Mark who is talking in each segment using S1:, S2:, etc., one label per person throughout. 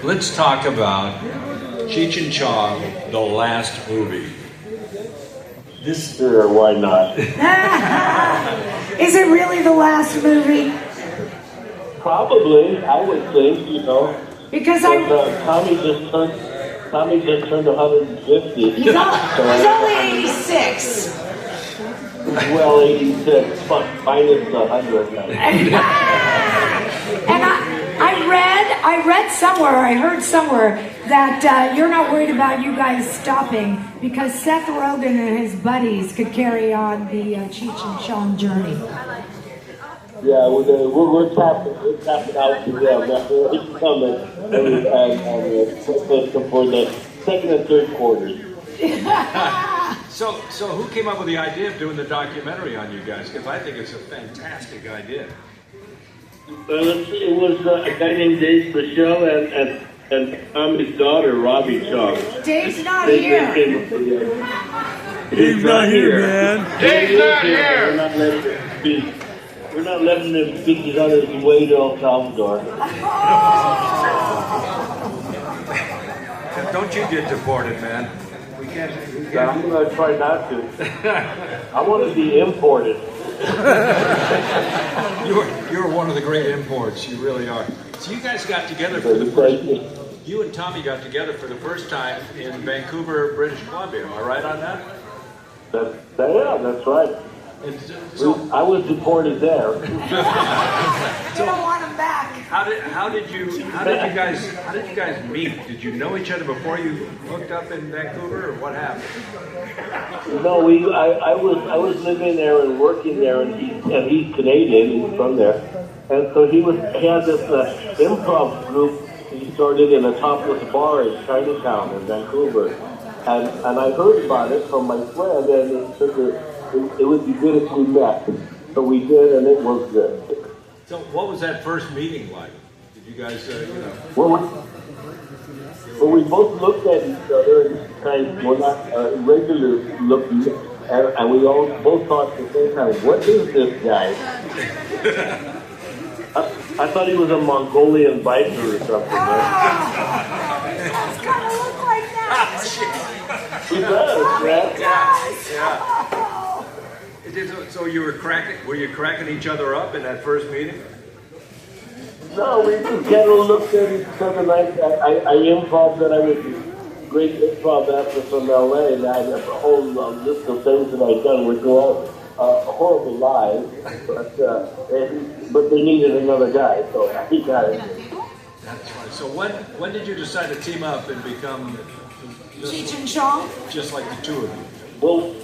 S1: Let's talk about Cheech and Chong, the last movie.
S2: Sure, why not?
S3: Is it really the last movie?
S2: Probably, I would think,
S3: Because
S2: Tommy just turned 150.
S3: he's only 86.
S2: Well, 86, minus 100.
S3: And I read somewhere, I heard somewhere that you're not worried about you guys stopping because Seth Rogen and his buddies could carry on the Cheech and Chong journey.
S2: Yeah, we're tapping out to them. It's coming for the second and third quarters.
S1: So who came up with the idea of doing the documentary on you guys? Because I think it's a fantastic idea.
S2: It was a guy named Dave Michelle and Tommy's daughter, Robbie Chong.
S3: Dave's not here.
S2: He's not here, man.
S4: Dave's not here.
S2: We're not letting him speak. He's on his way to El Salvador.
S1: Don't you get deported, man. We can't.
S2: I'm going to try not to. I want to be imported.
S1: You're one of the great imports. You really are. So you guys got together for the first. You and Tommy got together for the first time in Vancouver, British Columbia. Am I right on that?
S2: That's right.
S1: So,
S2: I was deported there.
S3: You don't want him back.
S1: How did you guys meet? Did you know each other before you hooked up in Vancouver, or what happened?
S2: No, I was living there and working there, and he's Canadian. He's from there, and so he had this improv group. He started in a topless bar in Chinatown in Vancouver, and I heard about it from my friend, and he said it would be good if we met. So we did, and it was good.
S1: So what was that first meeting like? Did you guys,
S2: Well, we both looked at each other and kind of were not regular looking, and we all both thought at the same time, what is this guy? I thought he was a Mongolian biker or something.
S3: That's kind of look like that.
S2: He does, right?
S1: Yeah. So were you cracking each other up in that first meeting?
S2: No, we just kind of looked at each other like I improv that I was a great improv actor from LA, and I had a whole list of things that I'd done, which were all horrible lies, but they needed another guy, so he got it.
S1: That's right. So when did you decide to team up and become
S3: Cheech and Chong?
S1: just like the two of you?
S2: Well,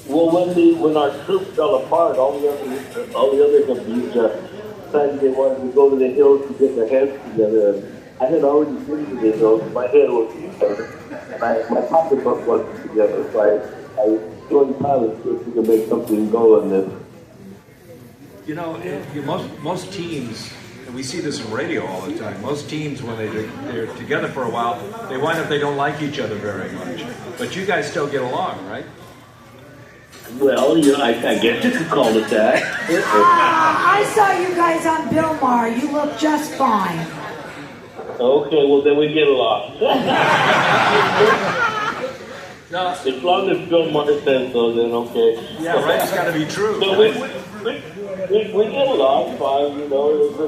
S2: when our troop fell apart, all the others of these decided they wanted to go to the hills to get their heads together. And I had already been to the hills. My head was together, and my pocketbook wasn't together. So I joined pilots so we could make something go in this.
S1: Most teams, and we see this in radio all the time. Most teams, when they're together for a while, they wind up they don't like each other very much. But you guys still get along, right?
S2: Well, I guess you could call it that.
S3: I saw you guys on Bill Maher. You look just fine.
S2: Okay, well then we get along.
S1: No.
S2: As long as Bill Maher says so, then okay.
S1: Yeah, right. It's got to be true.
S2: So we get along fine,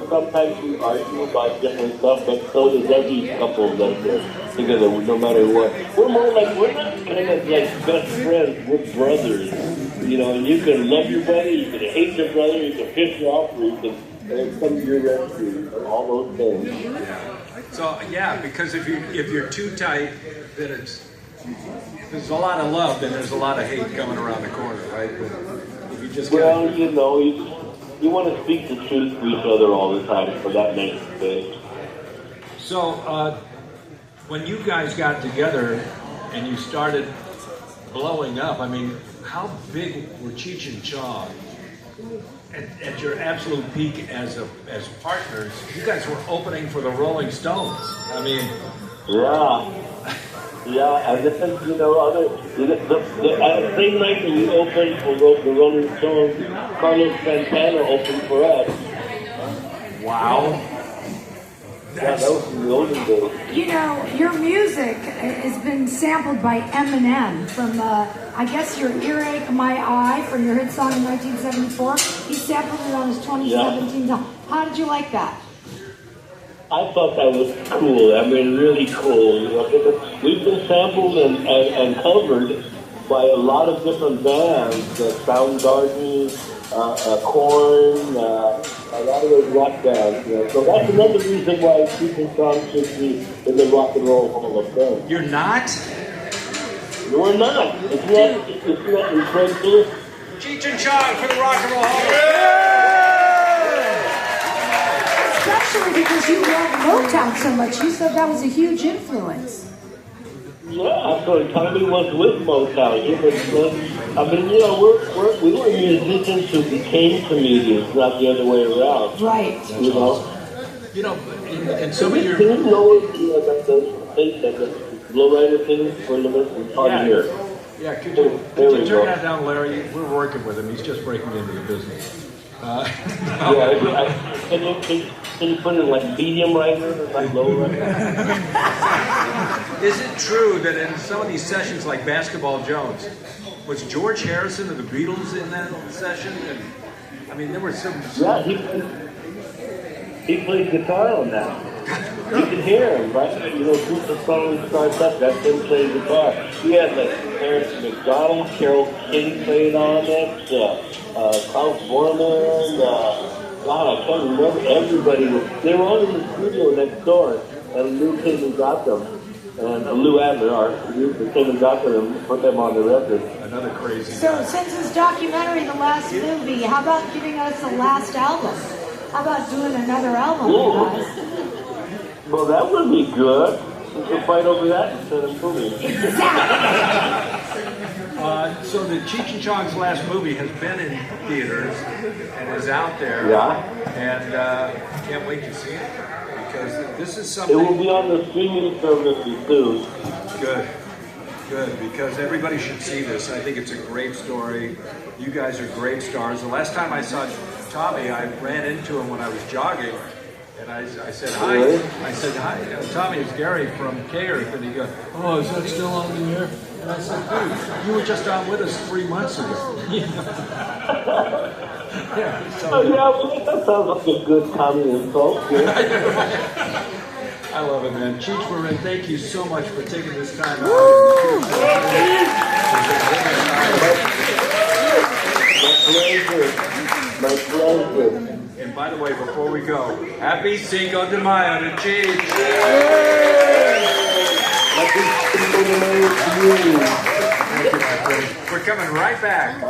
S2: Sometimes we argue about different stuff, but so does every couple that gets together, no matter what. We're not kind of like best friends, we're brothers. And you can love your brother, you can hate your brother, you can piss you off, or you can come to your rescue, all those things.
S1: So because if you're too tight, then there's a lot of love, then there's a lot of hate coming around the corner, right? But if you just
S2: you want to speak the truth to each other all the time, so that makes sense.
S1: So when you guys got together and you started blowing up, I mean, how big were Cheech and Chong at your absolute peak as partners? You guys were opening for the Rolling Stones. I mean,
S2: yeah, and then the same night that we opened for the Rolling Stones, Carlos Santana opened for us.
S1: wow.
S2: Yeah, that was in the olden days.
S3: You know, your music has been sampled by Eminem from, I guess, your Earache My Eye from your hit song in 1974. He sampled it on his 2017 song. How did you like that?
S2: I thought that was cool. I mean, really cool. You know, we've been sampled and covered by a lot of different bands, Soundgarden, Korn, a lot of those rock bands. You know. So that's another reason why Cheech and Chong should be in the Rock and Roll Hall of Fame.
S1: You're not?
S2: No, we're not. It's not incredible.
S1: Cheech and Chong for the Rock and Roll Hall of Fame.
S3: Especially because you love Motown so much. You said that was a huge influence.
S2: Yeah, so Tommy was with Motown. I mean, you know, we were musicians who became comedians, not the other way around.
S3: Right.
S2: You know?
S1: You know, in some of your...
S2: Can you know that the lowrider thing for a little bit? It's hard to hear.
S1: Yeah, could you turn that down, Larry? We're working with him. He's just breaking into the business.
S2: Can you put it like medium rider or like low rider?
S1: Is it true that in some of these sessions, like Basketball Jones, was George Harrison of the Beatles in that session? And I mean, there were some.
S2: Yeah, he played guitar on that. You can hear him, right? You know, once the song starts up, that's him playing guitar. He had like Terrence McDonald, Carole King played on it, Klaus Bormann, God, I can't remember. Everybody they were all in the studio next door, and Lou came and got them. And Lou Adler, came and got them and put them on the record.
S1: Another crazy
S3: So,
S1: guy.
S3: since this documentary, The Last Movie, how about giving us the last album? How about doing another album, you guys?
S2: Well, that would be good. We could fight over that instead of movies.
S3: Exactly.
S1: So the Cheech and Chong's last movie has been in theaters and is out there.
S2: Yeah.
S1: And can't wait to see it because this is
S2: It
S1: something.
S2: will be on the streaming services soon.
S1: Good, because everybody should see this. I think it's a great story. You guys are great stars. The last time I saw Tommy, I ran into him when I was jogging, and I said, hi.
S2: Really?
S1: I said, hi, Tommy, it's Gary from Kearth. And he goes, oh, is that still on the air? And I said, dude, you were just on with us 3 months ago. Yeah, so,
S2: Oh, yeah, well, that sounds like a good comedy insult. Yeah.
S1: I love it, man. Cheech, Marin, thank you so much for taking this time out.
S2: My pleasure.
S1: And by the way, before we go, happy Cinco de Mayo to Cheech.
S2: Happy Cinco de Mayo to you.
S1: We're coming right back.